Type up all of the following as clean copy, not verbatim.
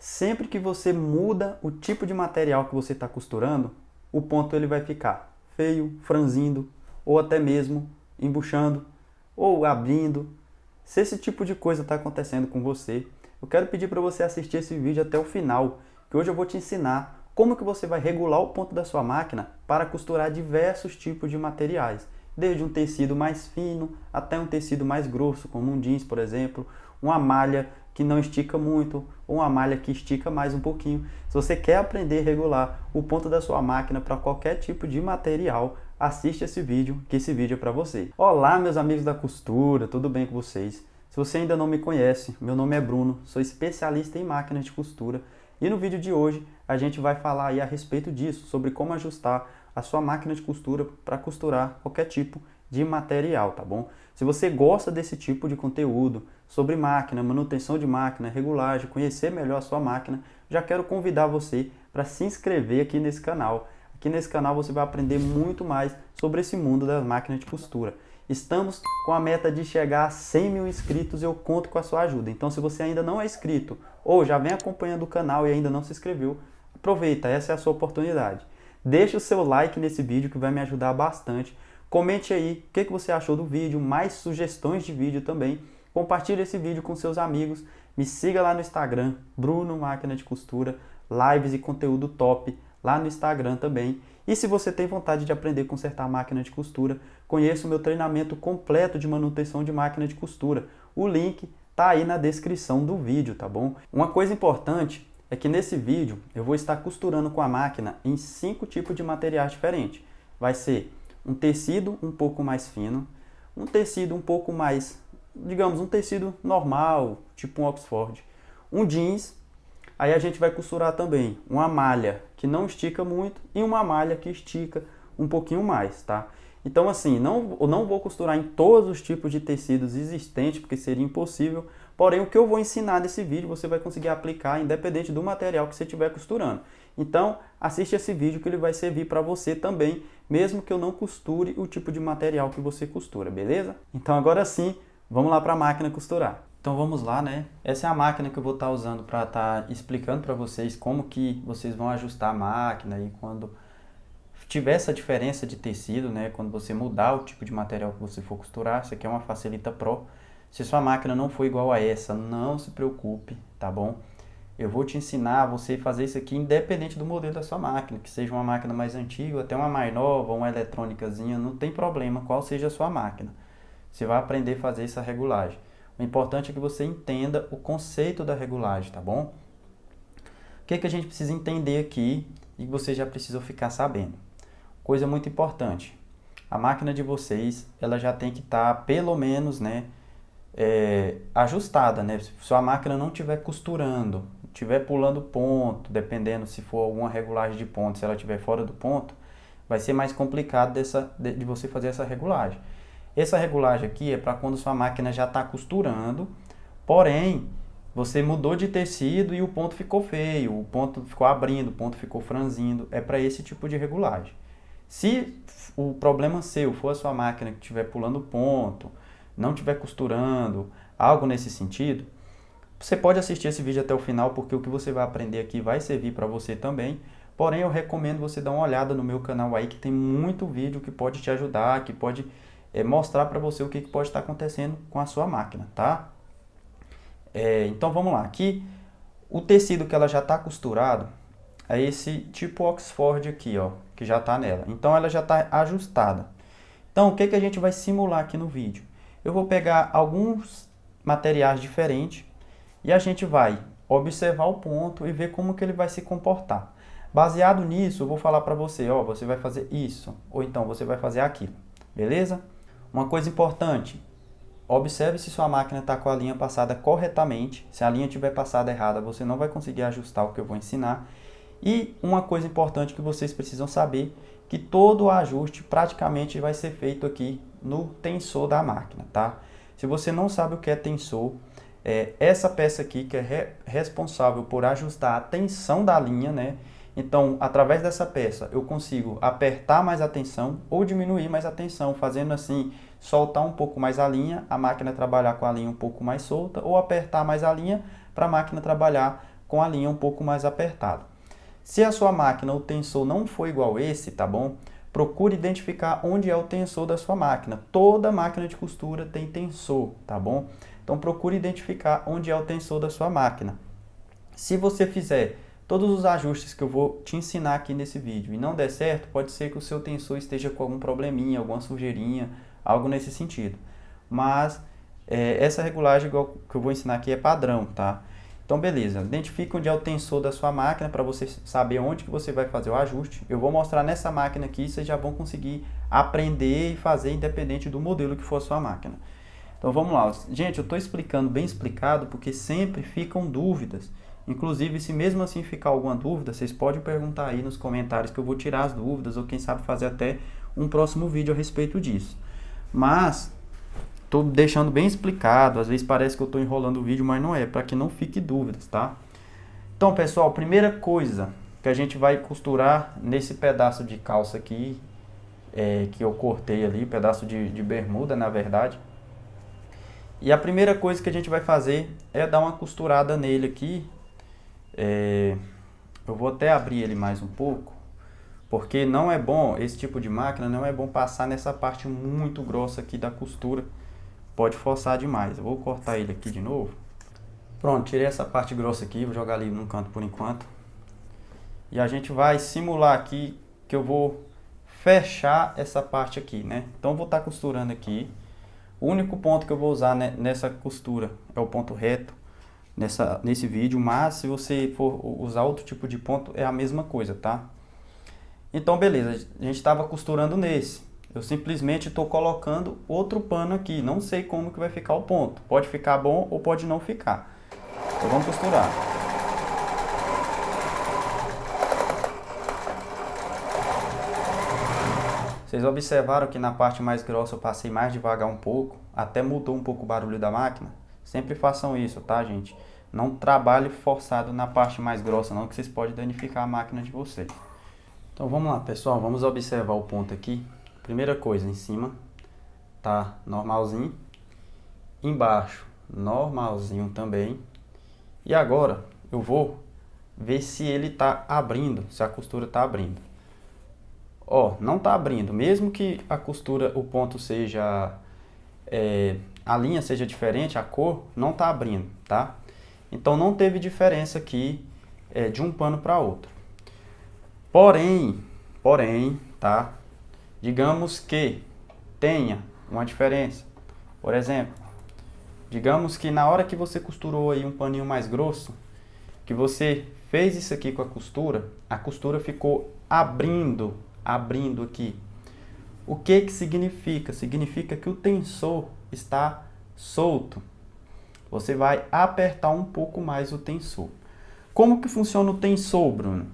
Sempre que você muda o tipo de material que você está costurando, o ponto ele vai ficar feio, franzindo, ou até mesmo embuchando, ou abrindo. Se esse tipo de coisa está acontecendo com você, eu quero pedir para você assistir esse vídeo até o final, que hoje eu vou te ensinar como que você vai regular o ponto da sua máquina para costurar diversos tipos de materiais, desde um tecido mais fino até um tecido mais grosso, como um jeans, por exemplo, uma malha que não estica muito, ou uma malha que estica mais um pouquinho. Se você quer aprender a regular o ponto da sua máquina para qualquer tipo de material, assiste esse vídeo, que esse vídeo é para você. Olá, meus amigos da costura, tudo bem com vocês? Se você ainda não me conhece, meu nome é Bruno, sou especialista em máquinas de costura e no vídeo de hoje a gente vai falar aí a respeito disso, sobre como ajustar a sua máquina de costura para costurar qualquer tipo de material, tá bom? Se você gosta desse tipo de conteúdo sobre máquina, manutenção de máquina, regulagem, conhecer melhor a sua máquina, já quero convidar você para se inscrever aqui nesse canal. Aqui nesse canal você vai aprender muito mais sobre esse mundo das máquinas de costura. Estamos com a meta de chegar a 100 mil inscritos e eu conto com a sua ajuda. Então, se você ainda não é inscrito ou já vem acompanhando o canal e ainda não se inscreveu, aproveita, essa é a sua oportunidade. Deixe o seu like nesse vídeo que vai me ajudar bastante. Comente aí o que você achou do vídeo, mais sugestões de vídeo também. Compartilhe esse vídeo com seus amigos. Me siga lá no Instagram, Bruno Máquina de Costura, lives e conteúdo top lá no Instagram também. E se você tem vontade de aprender a consertar máquina de costura, conheça o meu treinamento completo de manutenção de máquina de costura. O link tá aí na descrição do vídeo, tá bom? Uma coisa importante é que nesse vídeo eu vou estar costurando com a máquina em 5 tipos de materiais diferentes. Vai ser um tecido um pouco mais fino, um tecido um pouco mais, digamos, um tecido normal, tipo um Oxford, um jeans, aí a gente vai costurar também uma malha que não estica muito e uma malha que estica um pouquinho mais, tá? Então assim, eu não vou costurar em todos os tipos de tecidos existentes, porque seria impossível, porém o que eu vou ensinar nesse vídeo você vai conseguir aplicar independente do material que você estiver costurando. Então assiste esse vídeo que ele vai servir para você também, mesmo que eu não costure o tipo de material que você costura, beleza? Então agora sim, vamos lá para a máquina costurar. Então vamos lá, né? Essa é a máquina que eu vou estar usando para estar explicando para vocês como que vocês vão ajustar a máquina e quando tiver essa diferença de tecido, né? Quando você mudar o tipo de material que você for costurar, essa aqui é uma Facilita Pro. Se sua máquina não for igual a essa, não se preocupe, tá bom? Eu vou te ensinar a você fazer isso aqui independente do modelo da sua máquina, que seja uma máquina mais antiga, até uma mais nova, uma eletrônicazinha, não tem problema qual seja a sua máquina. Você vai aprender a fazer essa regulagem. O importante é que você entenda o conceito da regulagem, tá bom? O que a gente precisa entender aqui e que você já precisa ficar sabendo? Coisa muito importante, a máquina de vocês, ela já tem que estar pelo menos, né, ajustada, né? Se sua máquina não estiver costurando, estiver pulando ponto, dependendo se for alguma regulagem de ponto, se ela estiver fora do ponto, vai ser mais complicado de você fazer essa regulagem. Essa regulagem aqui é para quando sua máquina já está costurando, porém, você mudou de tecido e o ponto ficou feio, o ponto ficou abrindo, o ponto ficou franzindo, é para esse tipo de regulagem. Se o problema seu for a sua máquina que estiver pulando ponto, não estiver costurando, algo nesse sentido, você pode assistir esse vídeo até o final, porque o que você vai aprender aqui vai servir para você também. Porém, eu recomendo você dar uma olhada no meu canal aí, que tem muito vídeo que pode te ajudar, que pode mostrar para você o que pode estar acontecendo com a sua máquina, tá? Então vamos lá, aqui o tecido que ela já está costurado é esse tipo Oxford aqui, ó, que já está nela. Então ela já está ajustada. Então o que a gente vai simular aqui no vídeo? Eu vou pegar alguns materiais diferentes e a gente vai observar o ponto e ver como que ele vai se comportar. Baseado nisso, eu vou falar para você, ó, você vai fazer isso, ou então você vai fazer aquilo, beleza? Uma coisa importante, observe se sua máquina está com a linha passada corretamente. Se a linha estiver passada errada, você não vai conseguir ajustar o que eu vou ensinar. E uma coisa importante que vocês precisam saber, que todo o ajuste praticamente vai ser feito aqui no tensor da máquina, tá? Se você não sabe o que é tensor, essa peça aqui que é responsável por ajustar a tensão da linha, né? Então, através dessa peça, eu consigo apertar mais a tensão ou diminuir mais a tensão, fazendo assim, soltar um pouco mais a linha, a máquina trabalhar com a linha um pouco mais solta, ou apertar mais a linha para a máquina trabalhar com a linha um pouco mais apertada. Se a sua máquina, o tensor não for igual esse, tá bom? Procure identificar onde é o tensor da sua máquina. Toda máquina de costura tem tensor, tá bom? Então procure identificar onde é o tensor da sua máquina. Se você fizer todos os ajustes que eu vou te ensinar aqui nesse vídeo e não der certo, pode ser que o seu tensor esteja com algum probleminha, alguma sujeirinha, algo nesse sentido. Mas essa regulagem igual que eu vou ensinar aqui é padrão, tá? Então beleza, identifique onde é o tensor da sua máquina para você saber onde que você vai fazer o ajuste. Eu vou mostrar nessa máquina aqui, vocês já vão conseguir aprender e fazer independente do modelo que for a sua máquina. Então vamos lá, gente, eu estou explicando bem explicado porque sempre ficam dúvidas. Inclusive, se mesmo assim ficar alguma dúvida, vocês podem perguntar aí nos comentários que eu vou tirar as dúvidas ou quem sabe fazer até um próximo vídeo a respeito disso. Mas estou deixando bem explicado, às vezes parece que eu estou enrolando o vídeo, mas não é, para que não fique dúvidas, tá? Então, pessoal, primeira coisa que a gente vai costurar nesse pedaço de calça aqui, que eu cortei ali, pedaço de bermuda, na verdade. E a primeira coisa que a gente vai fazer é dar uma costurada nele aqui. Eu vou até abrir ele mais um pouco, porque não é bom, esse tipo de máquina não é bom passar nessa parte muito grossa aqui da costura. Pode forçar demais. Eu vou cortar ele aqui de novo. Pronto, tirei essa parte grossa aqui, vou jogar ali num canto por enquanto. E a gente vai simular aqui que eu vou fechar essa parte aqui, né? Então eu vou estar costurando aqui. O único ponto que eu vou usar nessa costura é o ponto reto nesse vídeo, mas se você for usar outro tipo de ponto é a mesma coisa, tá? Então beleza, a gente estava costurando nesse. Eu simplesmente estou colocando outro pano aqui. Não sei como que vai ficar o ponto. Pode ficar bom ou pode não ficar. Então vamos costurar. Vocês observaram que na parte mais grossa eu passei mais devagar um pouco. Até mudou um pouco o barulho da máquina. Sempre façam isso, tá, gente? Não trabalhe forçado na parte mais grossa não, que vocês podem danificar a máquina de vocês. Então vamos lá, pessoal. Vamos observar o ponto aqui. Primeira coisa, em cima tá normalzinho, embaixo normalzinho também. E agora eu vou ver se ele tá abrindo, se a costura tá abrindo. Ó, não tá abrindo, mesmo que a costura, o ponto seja, a linha seja diferente, a cor não tá abrindo, tá? Então não teve diferença aqui de um pano para outro. Porém, tá? Digamos que tenha uma diferença. Por exemplo, digamos que na hora que você costurou aí um paninho mais grosso, que você fez isso aqui com a costura ficou abrindo aqui. O que significa? Significa que o tensor está solto. Você vai apertar um pouco mais o tensor. Como que funciona o tensor, Bruno?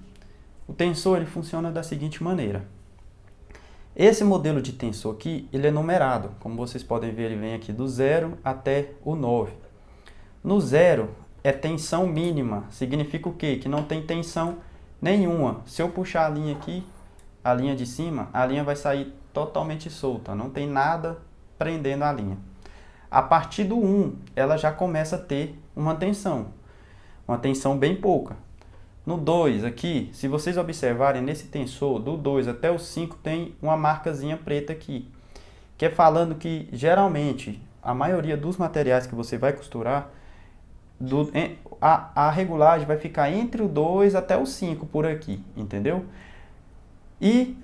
O tensor ele funciona da seguinte maneira. Esse modelo de tensor aqui, ele é numerado. Como vocês podem ver, ele vem aqui do 0 até o 9. No 0 é tensão mínima. Significa o quê? Que não tem tensão nenhuma. Se eu puxar a linha aqui, a linha de cima, a linha vai sair totalmente solta. Não tem nada prendendo a linha. A partir do 1, ela já começa a ter uma tensão bem pouca. No 2 aqui, se vocês observarem nesse tensor, do 2 até o 5 tem uma marcazinha preta aqui. Que é falando que geralmente, a maioria dos materiais que você vai costurar, a regulagem vai ficar entre o 2 até o 5 por aqui, entendeu? E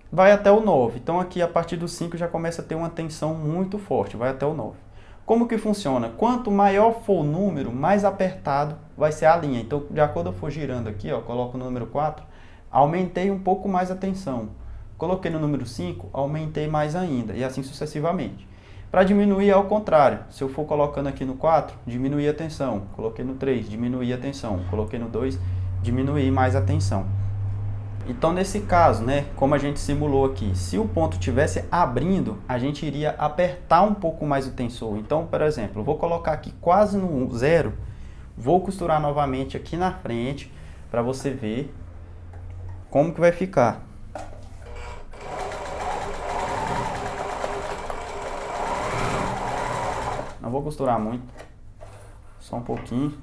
vai até o 9. Então aqui a partir do 5 já começa a ter uma tensão muito forte, vai até o 9. Como que funciona? Quanto maior for o número, mais apertado vai ser a linha. Então, de acordo eu for girando aqui, ó, coloco o número 4, aumentei um pouco mais a tensão. Coloquei no número 5, aumentei mais ainda, e assim sucessivamente. Para diminuir é ao contrário. Se eu for colocando aqui no 4, diminuir a tensão. Coloquei no 3, diminuir a tensão. Coloquei no 2, diminuir mais a tensão. Então, nesse caso, né, como a gente simulou aqui, se o ponto estivesse abrindo, a gente iria apertar um pouco mais o tensor. Então, por exemplo, eu vou colocar aqui quase no 0, vou costurar novamente aqui na frente, para você ver como que vai ficar. Não vou costurar muito, só um pouquinho.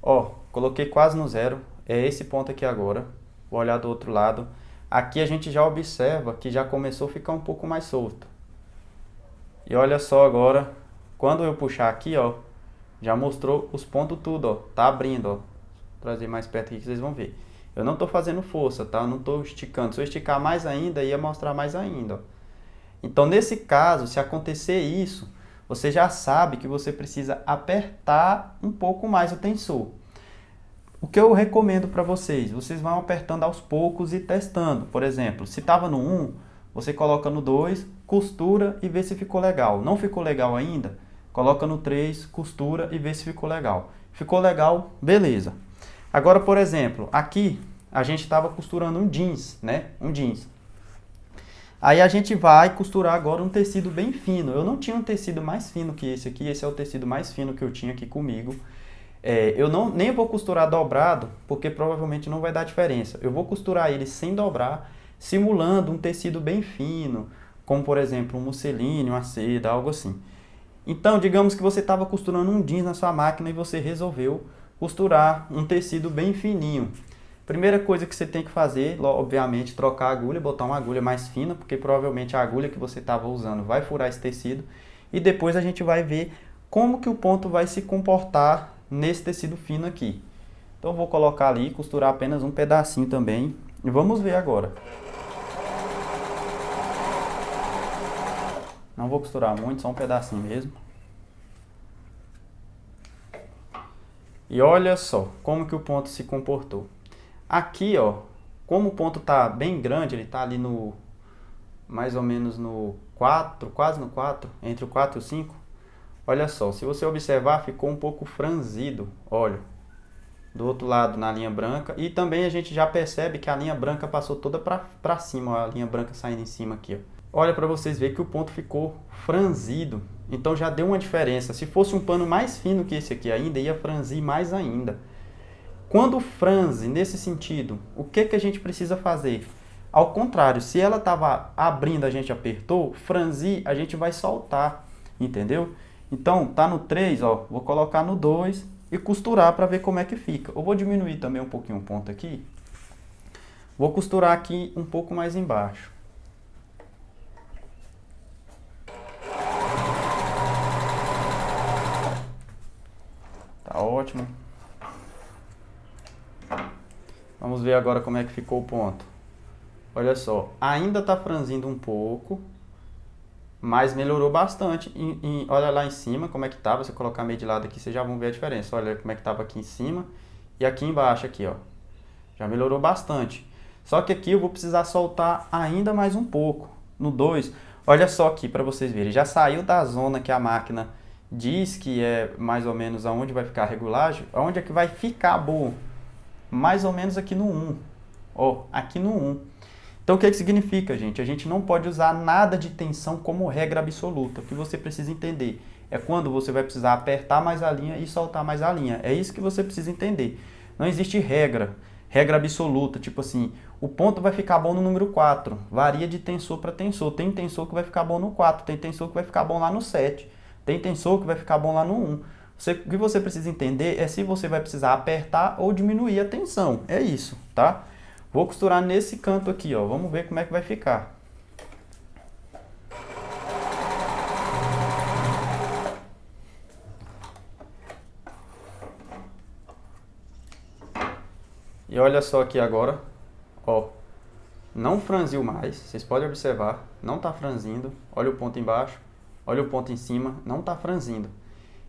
Ó, coloquei quase no zero, é esse ponto aqui agora. Vou olhar do outro lado. Aqui a gente já observa que já começou a ficar um pouco mais solto. E olha só agora, quando eu puxar aqui, ó, já mostrou os pontos tudo, ó. Tá abrindo, ó. Vou trazer mais perto aqui que vocês vão ver. Eu não tô fazendo força, tá? Eu não tô esticando. Se eu esticar mais ainda, ia mostrar mais ainda, ó. Então, nesse caso, se acontecer isso, você já sabe que você precisa apertar um pouco mais o tensor. O que eu recomendo para vocês? Vocês vão apertando aos poucos e testando. Por exemplo, se estava no 1, você coloca no 2, costura e vê se ficou legal. Não ficou legal ainda? Coloca no 3, costura e vê se ficou legal. Ficou legal? Beleza. Agora, por exemplo, aqui a gente estava costurando um jeans, né? Um jeans. Aí a gente vai costurar agora um tecido bem fino. Eu não tinha um tecido mais fino que esse aqui. Esse é o tecido mais fino que eu tinha aqui comigo. Eu nem vou costurar dobrado, porque provavelmente não vai dar diferença. Eu vou costurar ele sem dobrar, simulando um tecido bem fino, como por exemplo um musseline, uma seda, algo assim. Então, digamos que você estava costurando um jeans na sua máquina e você resolveu costurar um tecido bem fininho. Primeira coisa que você tem que fazer, obviamente, trocar a agulha, botar uma agulha mais fina, porque provavelmente a agulha que você estava usando vai furar esse tecido. E depois a gente vai ver como que o ponto vai se comportar nesse tecido fino aqui. Então eu vou colocar ali, costurar apenas um pedacinho também. E vamos ver agora. Não vou costurar muito, só um pedacinho mesmo. E olha só como que o ponto se comportou. Aqui, ó, como o ponto tá bem grande, ele tá ali no mais ou menos no 4, quase no 4, entre o 4 e o 5. Olha só, se você observar, ficou um pouco franzido, olha, do outro lado na linha branca. E também a gente já percebe que a linha branca passou toda para cima, ó, a linha branca saindo em cima aqui, ó. Olha para vocês verem que o ponto ficou franzido, então já deu uma diferença. Se fosse um pano mais fino que esse aqui ainda, ia franzir mais ainda. Quando franze nesse sentido, o que que a gente precisa fazer? Ao contrário, se ela estava abrindo, a gente apertou, franzir, a gente vai soltar, entendeu? Então, tá no 3, ó, vou colocar no 2 e costurar para ver como é que fica. Eu vou diminuir também um pouquinho o ponto aqui. Vou costurar aqui um pouco mais embaixo. Tá ótimo. Vamos ver agora como é que ficou o ponto. Olha só, ainda tá franzindo um pouco, mas melhorou bastante. Olha lá em cima como é que tá. Você colocar meio de lado aqui, vocês já vão ver a diferença. Olha como é que tava aqui em cima e aqui embaixo aqui, ó. Já melhorou bastante. Só que aqui eu vou precisar soltar ainda mais um pouco. No 2, olha só aqui para vocês verem. Já saiu da zona que a máquina diz que é mais ou menos aonde vai ficar a regulagem. Aonde é que vai ficar bom? Mais ou menos aqui no 1. Ó, aqui no 1. Então, o que significa, gente? A gente não pode usar nada de tensão como regra absoluta. O que você precisa entender é quando você vai precisar apertar mais a linha e soltar mais a linha. É isso que você precisa entender. Não existe regra absoluta. Tipo assim, o ponto vai ficar bom no número 4. Varia de tensor para tensor. Tem tensor que vai ficar bom no 4. Tem tensor que vai ficar bom lá no 7. Tem tensor que vai ficar bom lá no 1. O que você precisa entender é se você vai precisar apertar ou diminuir a tensão. É isso, tá? Vou costurar nesse canto aqui, ó. Vamos ver como é que vai ficar. E olha só aqui agora, ó. Não franziu mais, vocês podem observar. Não tá franzindo. Olha o ponto embaixo, olha o ponto em cima. Não tá franzindo.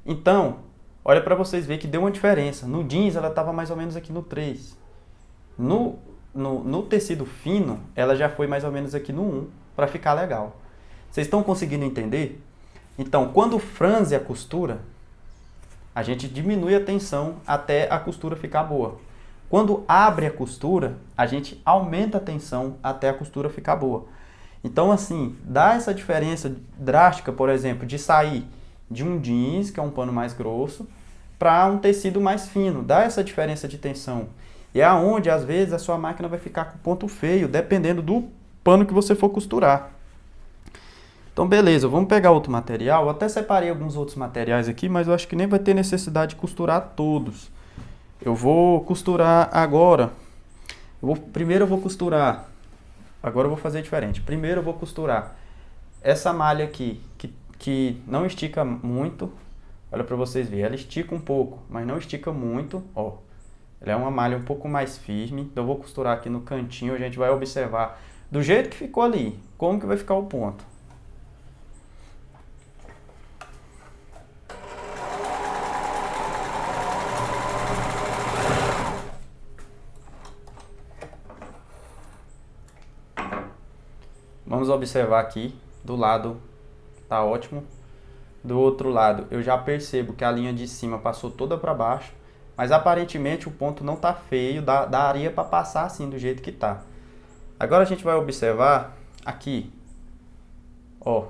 Então, olha para vocês verem que deu uma diferença. No jeans ela estava mais ou menos aqui no 3. No tecido fino, ela já foi mais ou menos aqui no 1, para ficar legal. Vocês estão conseguindo entender? Então, quando franze a costura, a gente diminui a tensão até a costura ficar boa. Quando abre a costura, a gente aumenta a tensão até a costura ficar boa. Então, assim, dá essa diferença drástica, por exemplo, de sair de um jeans, que é um pano mais grosso, para um tecido mais fino. Dá essa diferença de tensão. E é aonde, às vezes, a sua máquina vai ficar com ponto feio, dependendo do pano que você for costurar. Então, beleza, vamos pegar outro material. Eu até separei alguns outros materiais aqui, mas eu acho que nem vai ter necessidade de costurar todos. Eu vou costurar agora. Primeiro eu vou costurar. Agora eu vou fazer diferente. Primeiro eu vou costurar essa malha aqui, que não estica muito. Olha para vocês verem. Ela estica um pouco, mas não estica muito. Ó, ela é uma malha um pouco mais firme. Então eu vou costurar aqui no cantinho. A gente vai observar do jeito que ficou ali, como que vai ficar o ponto. Vamos observar aqui, do lado tá ótimo. Do outro lado eu já percebo que a linha de cima passou toda para baixo, mas aparentemente o ponto não tá feio, daria para passar assim do jeito que tá. Agora a gente vai observar aqui, ó,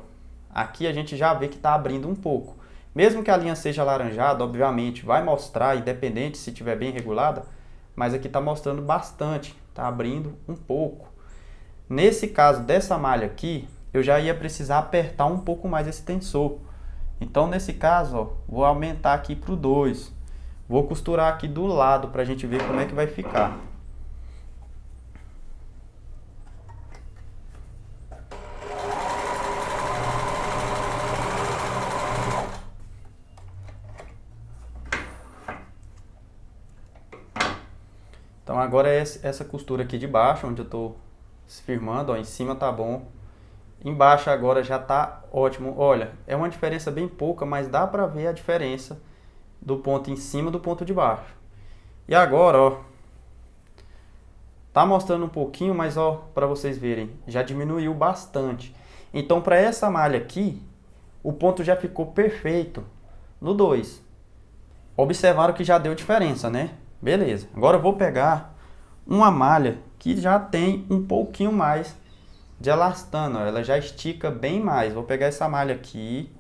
aqui a gente já vê que tá abrindo um pouco. Mesmo que a linha seja alaranjada, obviamente vai mostrar, independente se estiver bem regulada, mas aqui tá mostrando bastante, tá abrindo um pouco. Nesse caso dessa malha aqui, eu já ia precisar apertar um pouco mais esse tensor. Então nesse caso, ó, vou aumentar aqui para o 2. Vou costurar aqui do lado para a gente ver como é que vai ficar. Então agora é essa costura aqui de baixo, onde eu estou firmando, ó, em cima tá bom. Embaixo agora já tá ótimo. Olha, é uma diferença bem pouca, mas dá pra ver a diferença do ponto em cima do ponto de baixo. E agora, ó, tá mostrando um pouquinho, mas ó, para vocês verem, já diminuiu bastante. Então para essa malha aqui, o ponto já ficou perfeito no 2. Observaram que já deu diferença, né? Beleza. Agora eu vou pegar uma malha que já tem um pouquinho mais de elastano, ó, ela já estica bem mais. Vou pegar essa malha aqui,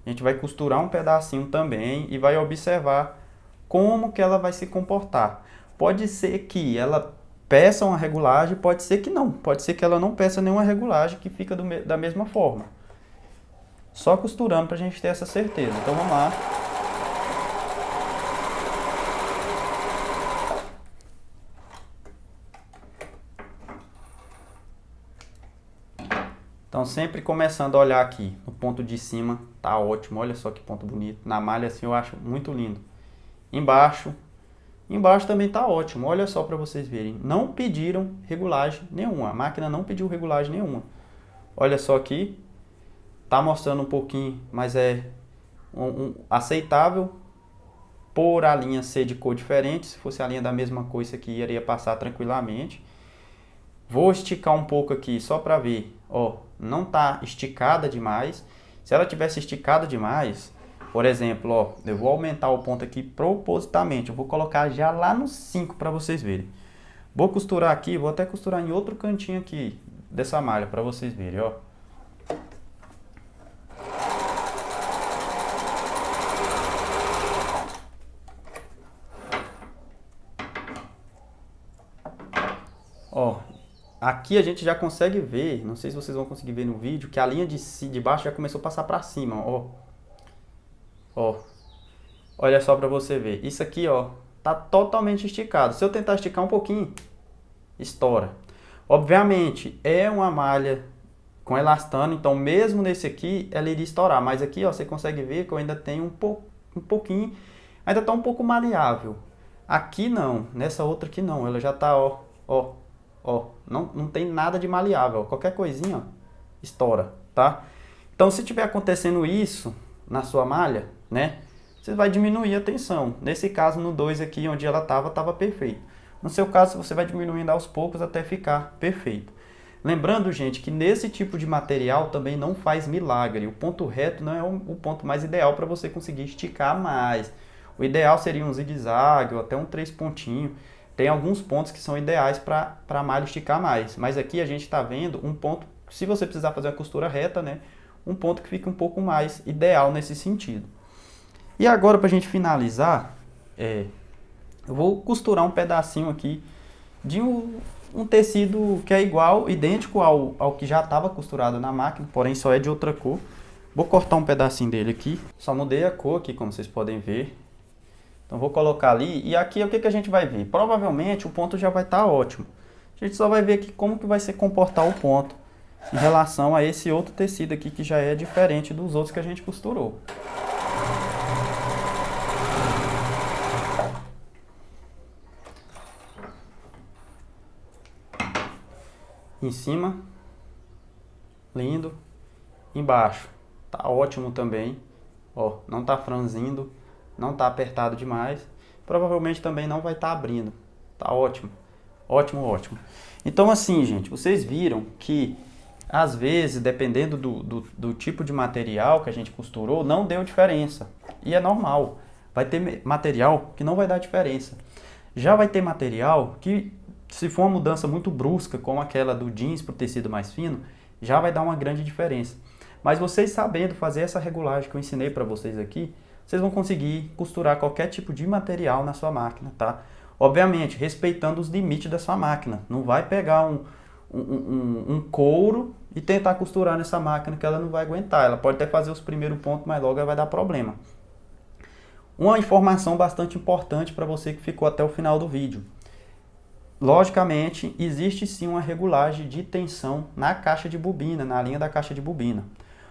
a gente vai costurar um pedacinho também e vai observar como que ela vai se comportar. Pode ser que ela peça uma regulagem, pode ser que não. Pode ser que ela não peça nenhuma regulagem, que fica da mesma forma. Só costurando para a gente ter essa certeza. Então vamos lá. Então sempre começando a olhar aqui no ponto de cima, tá ótimo, olha só que ponto bonito. Na malha assim eu acho muito lindo. Embaixo também tá ótimo, olha só para vocês verem. Não pediram regulagem nenhuma, a máquina não pediu regulagem nenhuma. Olha só aqui, tá mostrando um pouquinho, mas é aceitável. Por a linha ser de cor diferente, se fosse a linha da mesma cor, isso aqui iria passar tranquilamente. Vou esticar um pouco aqui só para ver, ó, não tá esticada demais. Se ela tivesse esticada demais, por exemplo, ó, eu vou aumentar o ponto aqui propositalmente, eu vou colocar já lá no 5 para vocês verem. Vou costurar aqui, vou até costurar em outro cantinho aqui dessa malha para vocês verem, ó. Ó, aqui a gente já consegue ver, não sei se vocês vão conseguir ver no vídeo, que a linha de baixo já começou a passar para cima, ó. Ó, olha só para você ver. Isso aqui, ó, tá totalmente esticado. Se eu tentar esticar um pouquinho, estoura. Obviamente, é uma malha com elastano, então mesmo nesse aqui, ela iria estourar. Mas aqui, ó, você consegue ver que eu ainda tenho um pouquinho, ainda tá um pouco maleável. Aqui não, nessa outra aqui não, ela já tá, ó, não tem nada de maleável. Qualquer coisinha, ó, estoura, tá? Então, se tiver acontecendo isso na sua malha, né, você vai diminuir a tensão. Nesse caso, no 2 aqui, onde ela tava perfeito. No seu caso, você vai diminuindo aos poucos até ficar perfeito. Lembrando, gente, que nesse tipo de material também não faz milagre. O ponto reto não é o ponto mais ideal para você conseguir esticar mais. O ideal seria um zigue-zague ou até um 3 pontinhos. Tem alguns pontos que são ideais para a malha esticar mais. Mas aqui a gente está vendo um ponto, se você precisar fazer uma costura reta, né, um ponto que fica um pouco mais ideal nesse sentido. E agora, para a gente finalizar, eu vou costurar um pedacinho aqui de um tecido que é igual, idêntico ao que já estava costurado na máquina, porém só é de outra cor. Vou cortar um pedacinho dele aqui. Só mudei a cor aqui, como vocês podem ver. Então vou colocar ali e aqui o que a gente vai ver? Provavelmente o ponto já vai estar ótimo. A gente só vai ver aqui como que vai se comportar o ponto em relação a esse outro tecido aqui que já é diferente dos outros que a gente costurou. Em cima, lindo. Embaixo, tá ótimo também. Ó, não tá franzindo, não tá apertado demais. Provavelmente também não vai estar abrindo. Tá ótimo. Ótimo, ótimo. Então assim, gente, vocês viram que às vezes, dependendo do tipo de material que a gente costurou, não deu diferença. E é normal. Vai ter material que não vai dar diferença. Já vai ter material que, se for uma mudança muito brusca, como aquela do jeans para o tecido mais fino, já vai dar uma grande diferença. Mas vocês sabendo fazer essa regulagem que eu ensinei para vocês aqui, vocês vão conseguir costurar qualquer tipo de material na sua máquina, tá? Obviamente, respeitando os limites da sua máquina. Não vai pegar um couro e tentar costurar nessa máquina que ela não vai aguentar. Ela pode até fazer os primeiros pontos, mas logo ela vai dar problema. Uma informação bastante importante para você que ficou até o final do vídeo. Logicamente, existe sim uma regulagem de tensão na caixa de bobina, na linha da caixa de bobina.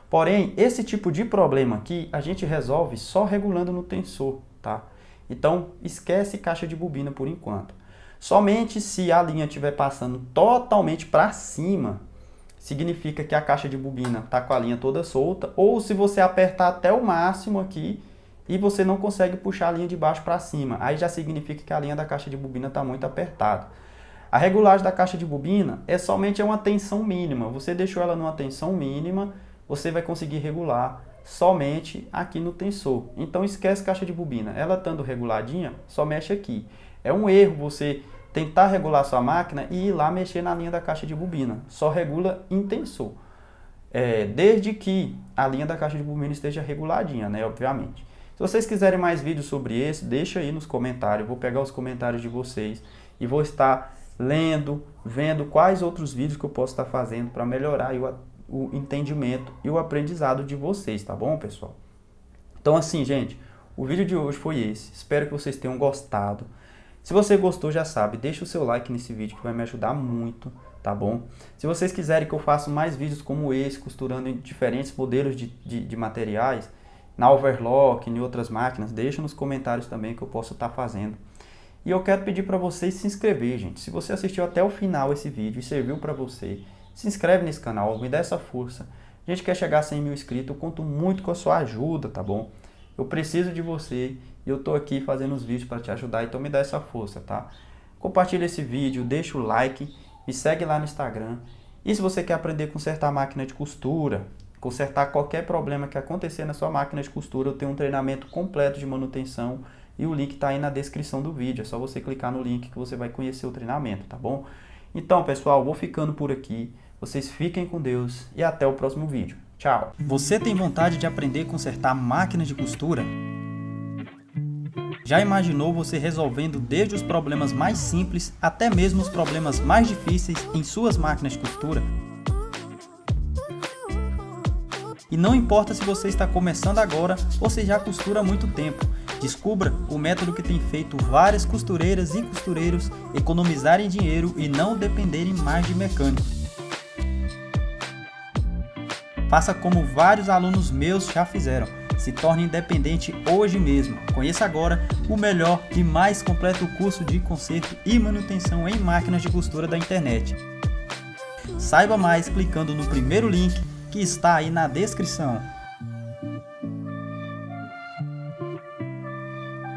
Porém, esse tipo de problema aqui a gente resolve só regulando no tensor, tá? Então, esquece caixa de bobina por enquanto. Somente se a linha estiver passando totalmente para cima, significa que a caixa de bobina está com a linha toda solta, ou se você apertar até o máximo aqui e você não consegue puxar a linha de baixo para cima, aí já significa que a linha da caixa de bobina está muito apertada. A regulagem da caixa de bobina é somente uma tensão mínima. Você deixou ela numa tensão mínima, você vai conseguir regular somente aqui no tensor. Então esquece caixa de bobina. Ela estando reguladinha, só mexe aqui. É um erro você tentar regular sua máquina e ir lá mexer na linha da caixa de bobina. Só regula em tensor. Desde que a linha da caixa de bobina esteja reguladinha, né? Obviamente. Se vocês quiserem mais vídeos sobre esse, deixa aí nos comentários. Eu vou pegar os comentários de vocês e vou estar lendo, vendo quais outros vídeos que eu posso estar fazendo para melhorar o entendimento e o aprendizado de vocês, tá bom, pessoal? Então assim, gente, o vídeo de hoje foi esse. Espero que vocês tenham gostado. Se você gostou, já sabe, deixa o seu like nesse vídeo que vai me ajudar muito, tá bom? Se vocês quiserem que eu faça mais vídeos como esse, costurando em diferentes modelos de materiais, na overlock, em outras máquinas, deixa nos comentários também que eu posso estar fazendo. E eu quero pedir para vocês se inscrever, gente. Se você assistiu até o final esse vídeo e serviu para você, se inscreve nesse canal, me dá essa força. A gente quer chegar a 100 mil inscritos, eu conto muito com a sua ajuda, tá bom? Eu preciso de você e eu tô aqui fazendo os vídeos para te ajudar, então me dá essa força, tá? Compartilha esse vídeo, deixa o like, me segue lá no Instagram. E se você quer aprender a consertar a máquina de costura, consertar qualquer problema que acontecer na sua máquina de costura, eu tenho um treinamento completo de manutenção e o link está aí na descrição do vídeo. É só você clicar no link que você vai conhecer o treinamento, tá bom? Então, pessoal, vou ficando por aqui. Vocês fiquem com Deus e até o próximo vídeo. Tchau! Você tem vontade de aprender a consertar máquinas de costura? Já imaginou você resolvendo desde os problemas mais simples até mesmo os problemas mais difíceis em suas máquinas de costura? E não importa se você está começando agora ou se já costura há muito tempo, descubra o método que tem feito várias costureiras e costureiros economizarem dinheiro e não dependerem mais de mecânicos. Faça como vários alunos meus já fizeram. Se torne independente hoje mesmo. Conheça agora o melhor e mais completo curso de conserto e manutenção em máquinas de costura da internet. Saiba mais clicando no primeiro link que está aí na descrição.